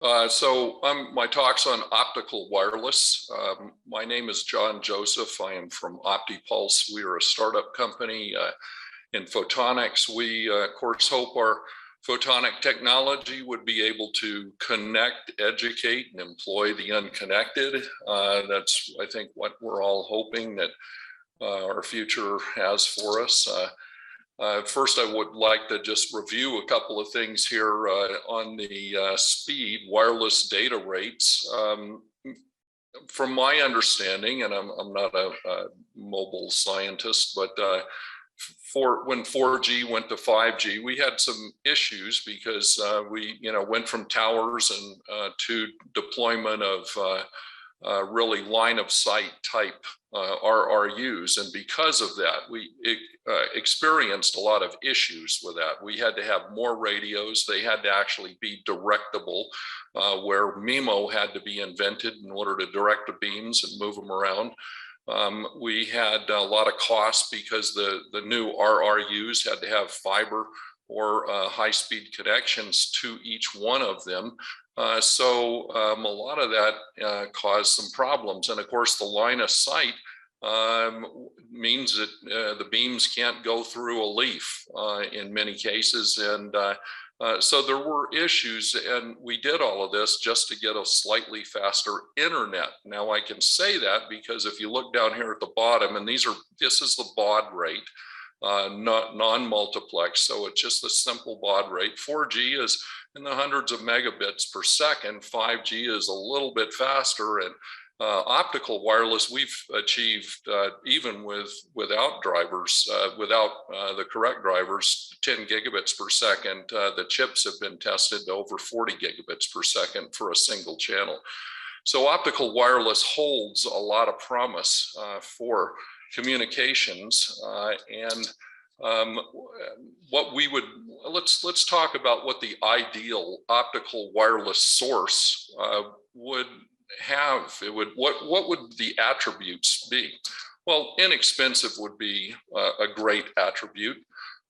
My talk's on optical wireless. My name is John Joseph. I am from OptiPulse. We are a startup company in photonics. We, of course, hope our photonic technology would be able to connect, educate, and employ the unconnected. That's, I think, what we're all hoping that our future has for us. First, I would like to just review a couple of things here on the speed, wireless data rates. From my understanding, and I'm not a mobile scientist, but when 4G went to 5G, we had some issues because we went from towers and to deployment of really line of sight type RRUs, and because of that we experienced a lot of issues with that. We had to have more radios. They had to actually be directable, where MIMO had to be invented in order to direct the beams and move them around. We had a lot of costs because the new RRUs had to have fiber or high-speed connections to each one of them. So a lot of that caused some problems. And of course, the line of sight means that the beams can't go through a leaf in many cases. And so there were issues, and we did all of this just to get a slightly faster internet. Now I can say that because if you look down here at the bottom, and this is the baud rate, not non-multiplex, so it's just a simple baud rate. 4G is in the hundreds of megabits per second. 5G is a little bit faster, and optical wireless we've achieved even without drivers, without the correct drivers, 10 gigabits per second. The chips have been tested to over 40 gigabits per second for a single channel. So optical wireless holds a lot of promise for communications, what we would, let's talk about what the ideal optical wireless source would have. What would the attributes be? Well, inexpensive would be a great attribute.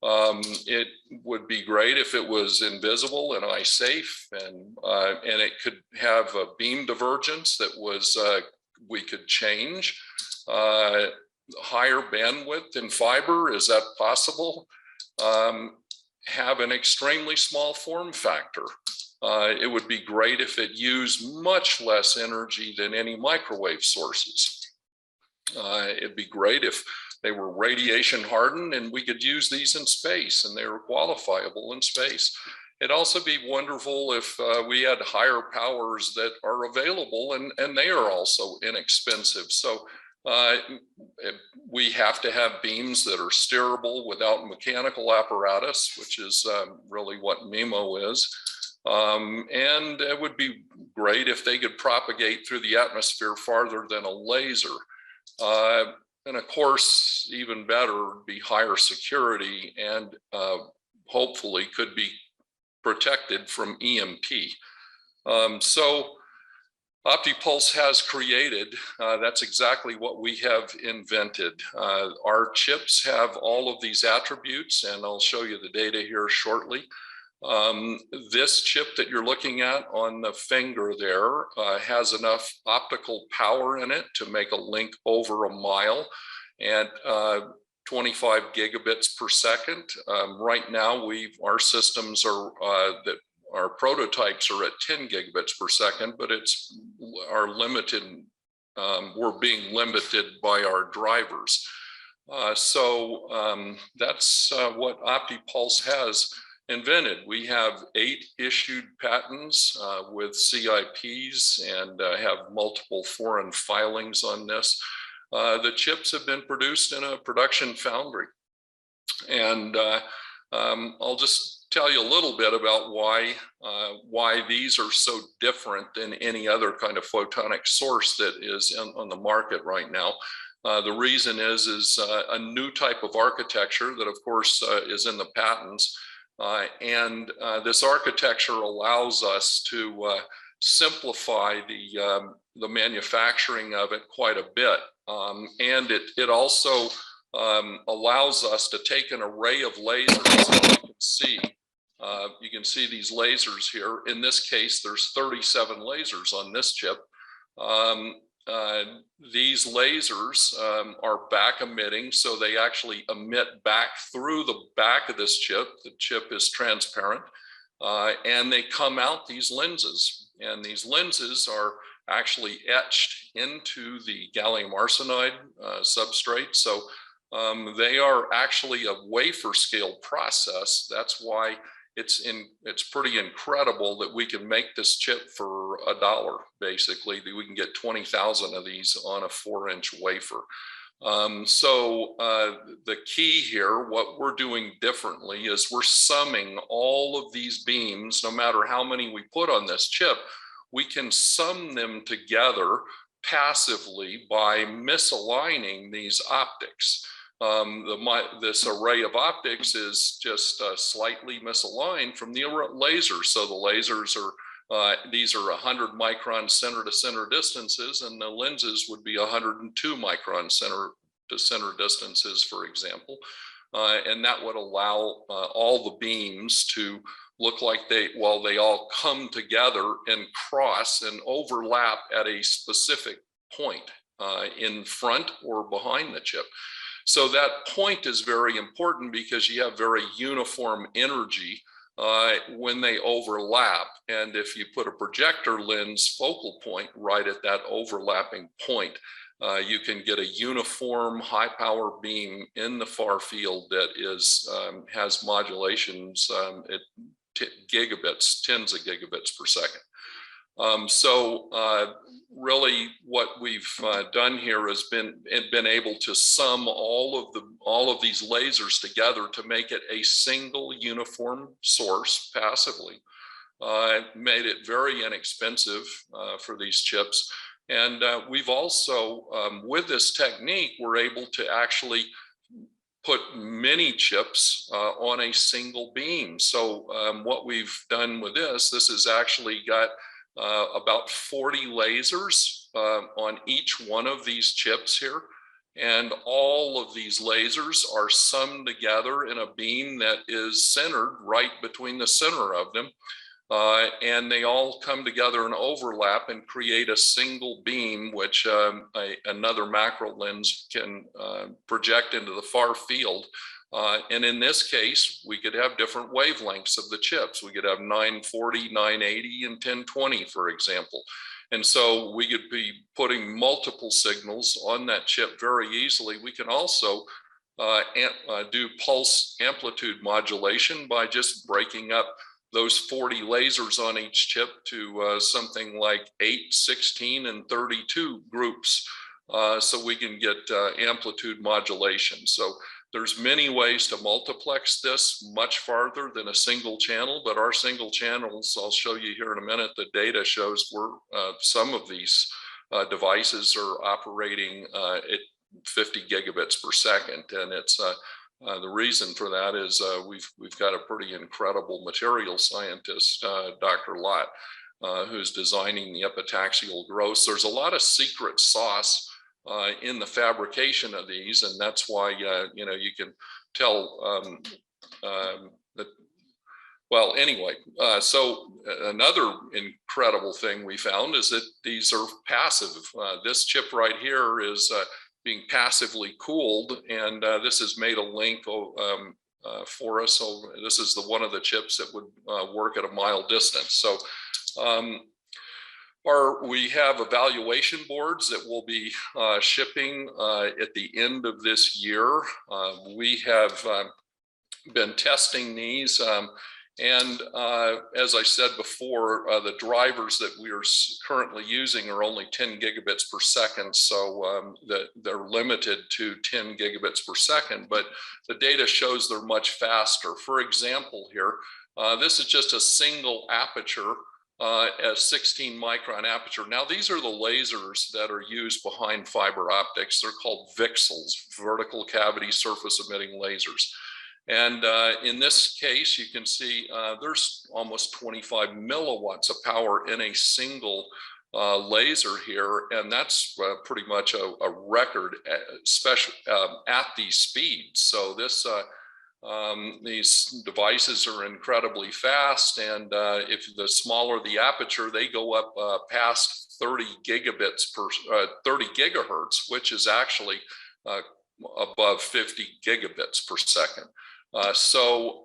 It would be great if it was invisible and eye safe, and it could have a beam divergence that was we could change. Higher bandwidth in fiber, is that possible? Have an extremely small form factor. It would be great if it used much less energy than any microwave sources. It'd be great if they were radiation hardened and we could use these in space and they were qualifiable in space. It'd also be wonderful if we had higher powers that are available, and they are also inexpensive. So we have to have beams that are steerable without mechanical apparatus, which is really what MIMO is. And it would be great if they could propagate through the atmosphere farther than a laser. And of course, even better would be higher security, and hopefully could be protected from EMP. So OptiPulse has created, that's exactly what we have invented. Our chips have all of these attributes, and I'll show you the data here shortly. This chip that you're looking at on the finger there has enough optical power in it to make a link over a mile at 25 gigabits per second. Right now, our systems are our prototypes are at 10 gigabits per second, but we're being limited by our drivers. So that's what OptiPulse has invented. We have 8 issued patents with CIPs and have multiple foreign filings on this. The chips have been produced in a production foundry. And I'll just tell you a little bit about why these are so different than any other kind of photonic source that is on the market right now. The reason is a new type of architecture that, of course, is in the patents. And this architecture allows us to simplify the manufacturing of it quite a bit. And it also allows us to take an array of lasers, as you can see, You can see these lasers here. In this case, there's 37 lasers on this chip. These lasers are back emitting, so they actually emit back through the back of this chip. The chip is transparent, and they come out these lenses. And these lenses are actually etched into the gallium arsenide substrate. So they are actually a wafer scale process. That's why it's pretty incredible that we can make this chip for $1. Basically, we can get 20,000 of these on a 4-inch wafer. The key here, what we're doing differently is we're summing all of these beams. No matter how many we put on this chip, we can sum them together passively by misaligning these optics. This array of optics is just slightly misaligned from the laser. So the lasers are, these are 100 micron center to center distances, and the lenses would be 102 micron center to center distances, for example. And that would allow all the beams to look like they all come together and cross and overlap at a specific point in front or behind the chip. So that point is very important because you have very uniform energy when they overlap. And if you put a projector lens focal point right at that overlapping point, you can get a uniform high power beam in the far field that has modulations at gigabits, tens of gigabits per second. Really what we've done here has been able to sum all of these lasers together to make it a single uniform source passively. Made it very inexpensive for these chips. And we've also, with this technique, we're able to actually put many chips on a single beam. So what we've done with this has actually got about 40 lasers on each one of these chips here. And all of these lasers are summed together in a beam that is centered right between the center of them. And they all come together and overlap and create a single beam, which another macro lens can project into the far field. And in this case, we could have different wavelengths of the chips. We could have 940, 980, and 1020, for example. And so we could be putting multiple signals on that chip very easily. We can also do pulse amplitude modulation by just breaking up those 40 lasers on each chip to something like 8, 16, and 32 groups. So we can get amplitude modulation. So there's many ways to multiplex this much farther than a single channel, but our single channels, I'll show you here in a minute, the data shows some of these devices are operating at 50 gigabits per second. And it's the reason for that is we've got a pretty incredible material scientist, Dr. Lott, who's designing the epitaxial growths. There's a lot of secret sauce in the fabrication of these, and that's why you can tell that. Well, anyway, so another incredible thing we found is that these are passive. This chip right here is being passively cooled, and this has made a link for us. So this is one of the chips that would work at a mile distance. So we have evaluation boards that will be shipping at the end of this year. We have been testing these. And as I said before, the drivers that we are currently using are only 10 gigabits per second. So they're limited to 10 gigabits per second, but the data shows they're much faster. For example, here, this is just a single aperture, a 16 micron aperture. Now, these are the lasers that are used behind fiber optics. They're called VCSELs, vertical cavity surface emitting lasers. And in this case, you can see there's almost 25 milliwatts of power in a single laser here. And that's pretty much a record, especially at these speeds. So this These devices are incredibly fast, and if the smaller the aperture, they go up past 30 gigabits per 30 gigahertz, which is actually above 50 gigabits per second. So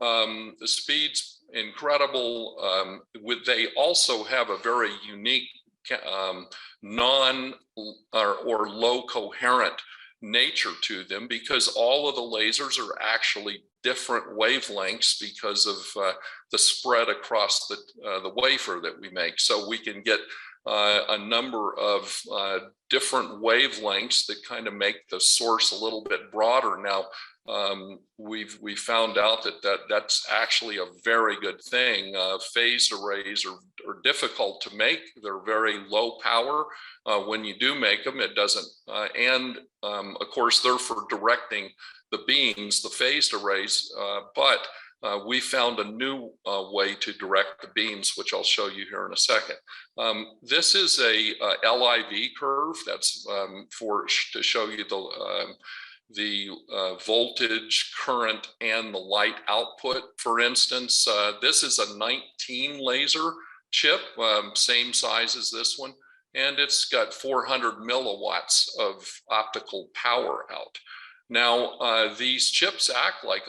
the speed's incredible. They also have a very unique non or low coherent nature to them, because all of the lasers are actually different wavelengths because of the spread across the wafer that we make. So we can get a number of different wavelengths that kind of make the source a little bit broader. Now, we found out that's actually a very good thing. Phased arrays are difficult to make. They're very low power. When you do make them, it doesn't, and of course they're for directing the beams, the phased arrays, but we found a new way to direct the beams, which I'll show you here in a second. This is a LIV curve. That's to show you the voltage, current, and the light output. For instance, this is a 19 laser chip, same size as this one, and it's got 400 milliwatts of optical power out. Now, these chips act like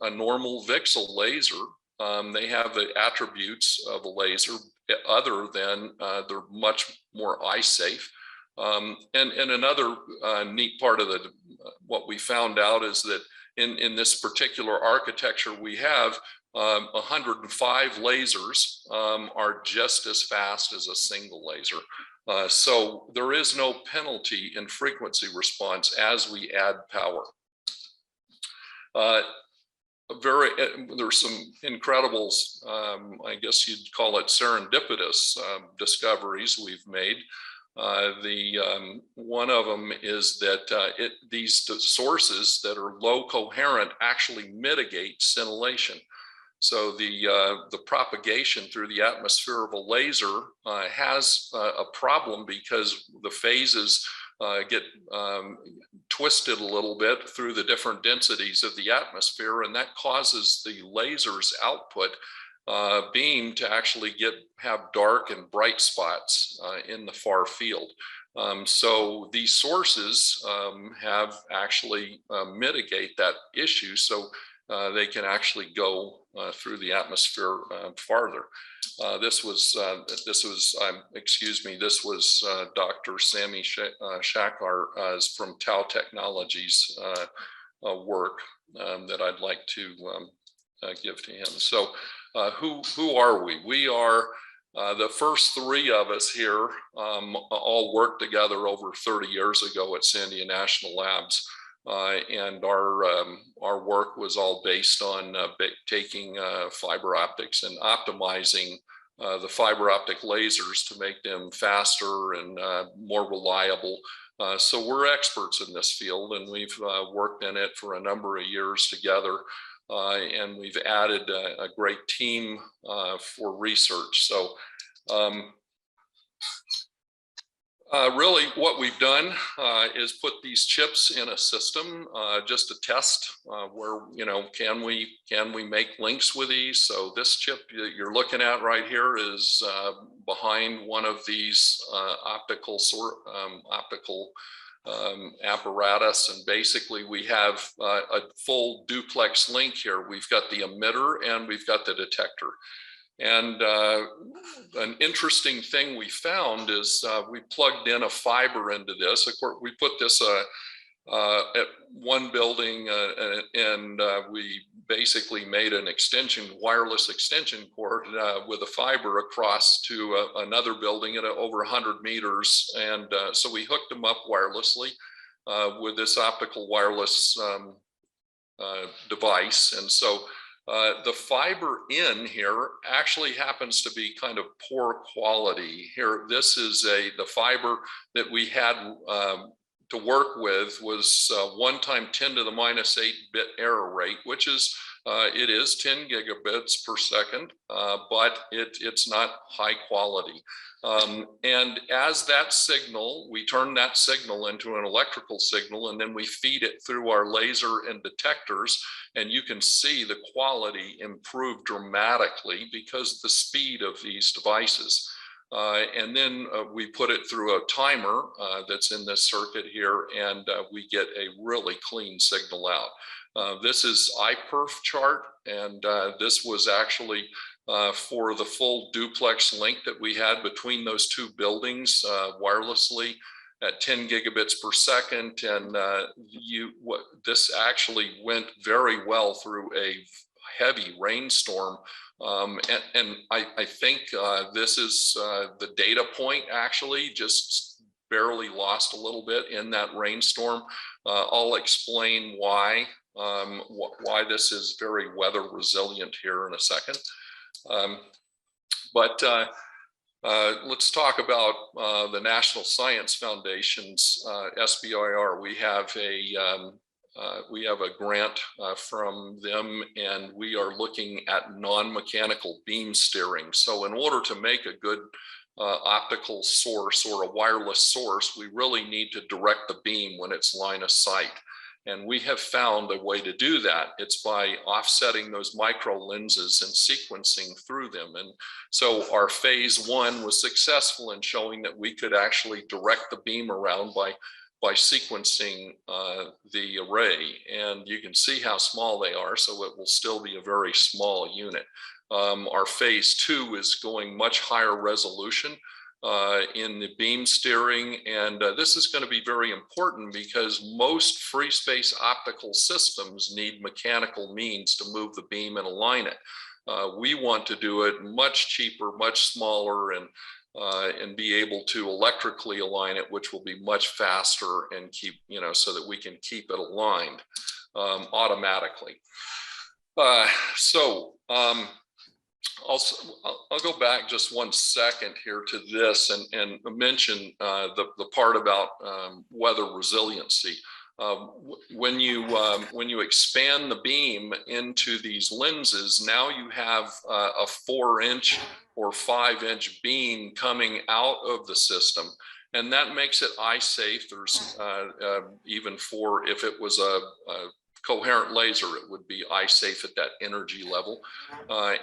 a normal VCSEL laser. They have the attributes of a laser, other than they're much more eye safe. And another neat part of what we found out is that in this particular architecture we have 105 lasers are just as fast as a single laser. So there is no penalty in frequency response as we add power. There's some incredible, I guess you'd call it serendipitous discoveries we've made. One of them is that these sources that are low coherent actually mitigate scintillation. So the propagation through the atmosphere of a laser has a problem because the phases get twisted a little bit through the different densities of the atmosphere, and that causes the laser's output beam to actually have dark and bright spots in the far field. So these sources have actually mitigate that issue, so they can actually go through the atmosphere farther. This was Dr. Sami Shakar from Tau Technologies work that I'd like to give to him. So who are we? We are the first three of us here all worked together over 30 years ago at Sandia National Labs. And our work was all based on taking fiber optics and optimizing the fiber optic lasers to make them faster and more reliable. So we're experts in this field, and we've worked in it for a number of years together. And we've added a great team for research. So really what we've done is put these chips in a system just to test where, can we make links with these. So this chip that you're looking at right here is behind one of these optical apparatus, and basically we have a full duplex link here. We've got the emitter and we've got the detector. And an interesting thing we found is we plugged in a fiber into this. Of course, we put this at one building and we basically made an wireless extension cord with a fiber across to another building at over 100 meters. And so we hooked them up wirelessly with this optical wireless device. And so the fiber in here actually happens to be kind of poor quality. Here, this is the fiber that we had to work with was 1 × 10⁻⁸ bit error rate, which is It is 10 gigabits per second, but it's not high quality. And as that signal, we turn that signal into an electrical signal, and then we feed it through our laser and detectors, and you can see the quality improve dramatically because of the speed of these devices. And then we put it through a timer that's in this circuit here, and we get a really clean signal out. This is iPerf chart, and this was actually for the full duplex link that we had between those two buildings wirelessly at 10 gigabits per second. And this actually went very well through a heavy rainstorm. And I think this is the data point actually just barely lost a little bit in that rainstorm. I'll explain why this is very weather resilient here in a second. But let's talk about the National Science Foundation's SBIR. We have a grant from them, and we are looking at non-mechanical beam steering. So in order to make a good optical source or a wireless source, we really need to direct the beam when it's line of sight. And we have found a way to do that. It's by offsetting those micro lenses and sequencing through them. And so our phase one was successful in showing that we could actually direct the beam around by sequencing the array. And you can see how small they are, so it will still be a very small unit. Our phase two is going much higher resolution in the beam steering. And this is going to be very important because most free space optical systems need mechanical means to move the beam and align it. We want to do it much cheaper, much smaller, and be able to electrically align it, which will be much faster and keep, so that we can keep it aligned automatically. I'll go back just 1 second here to this and mention the part about weather resiliency. When you expand the beam into these lenses, now you have a 4-inch or 5-inch beam coming out of the system, and that makes it eye safe. There's even for if it was a coherent laser, it would be eye safe at that energy level,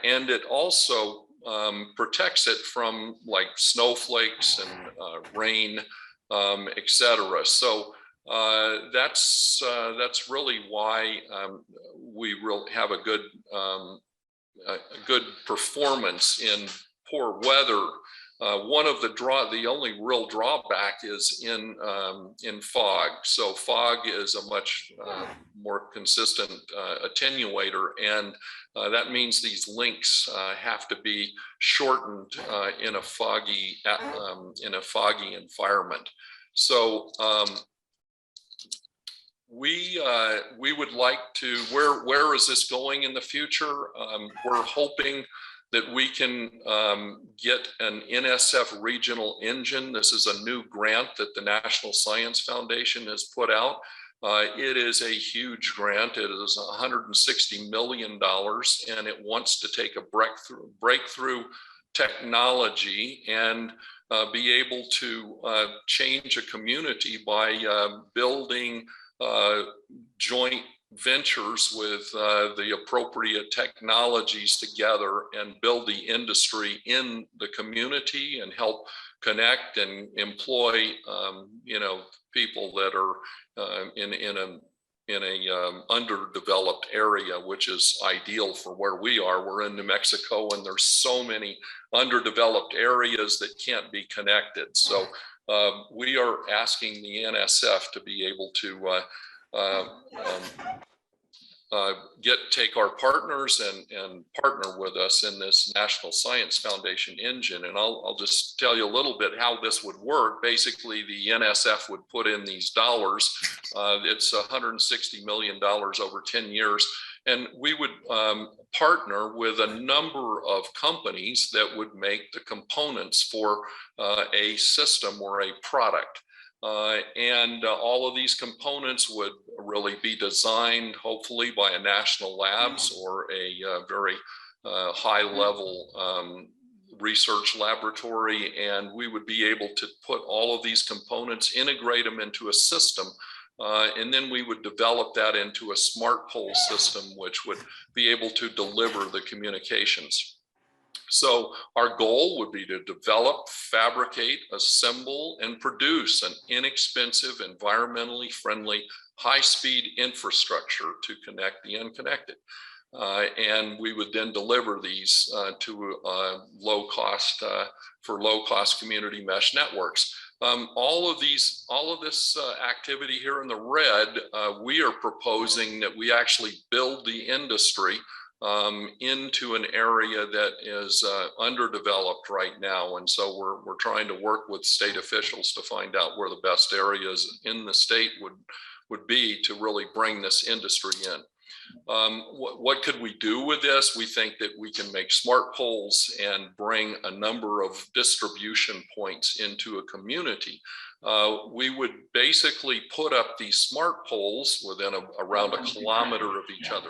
and it also protects it from like snowflakes and rain, etc. So that's really why we will have a good performance in poor weather. One of the only real drawback is in fog. So fog is a much more consistent attenuator, and that means these links have to be shortened in a foggy environment. So we would like to. Where is this going in the future? We're hoping that we can get an NSF regional engine. This is a new grant that the National Science Foundation has put out. It is a huge grant. It is $160 million, and it wants to take a breakthrough technology and be able to change a community by building joint ventures with the appropriate technologies together and build the industry in the community and help connect and employ people that are in a underdeveloped area, which is ideal for where we are. We're in New Mexico, and there's so many underdeveloped areas that can't be connected. So we are asking the NSF to be able to take our partners and partner with us in this National Science Foundation engine. And I'll just tell you a little bit how this would work. Basically, the NSF would put in these dollars. It's $160 million over 10 years. And we would partner with a number of companies that would make the components for a system or a product. And all of these components would really be designed, hopefully, by a national labs or a very high level research laboratory. And we would be able to put all of these components, integrate them into a system, and then we would develop that into a smart pole system, which would be able to deliver the communications. So our goal would be to develop, fabricate, assemble, and produce an inexpensive, environmentally friendly, high-speed infrastructure to connect the unconnected. And we would then deliver these to for low-cost community mesh networks. All of this activity here in the red, we are proposing that we actually build the industry into an area that is underdeveloped right now. And so we're trying to work with state officials to find out where the best areas in the state would be to really bring this industry in. What could we do with this? We think that we can make smart poles and bring a number of distribution points into a community. We would basically put up these smart poles within around a kilometer of each other.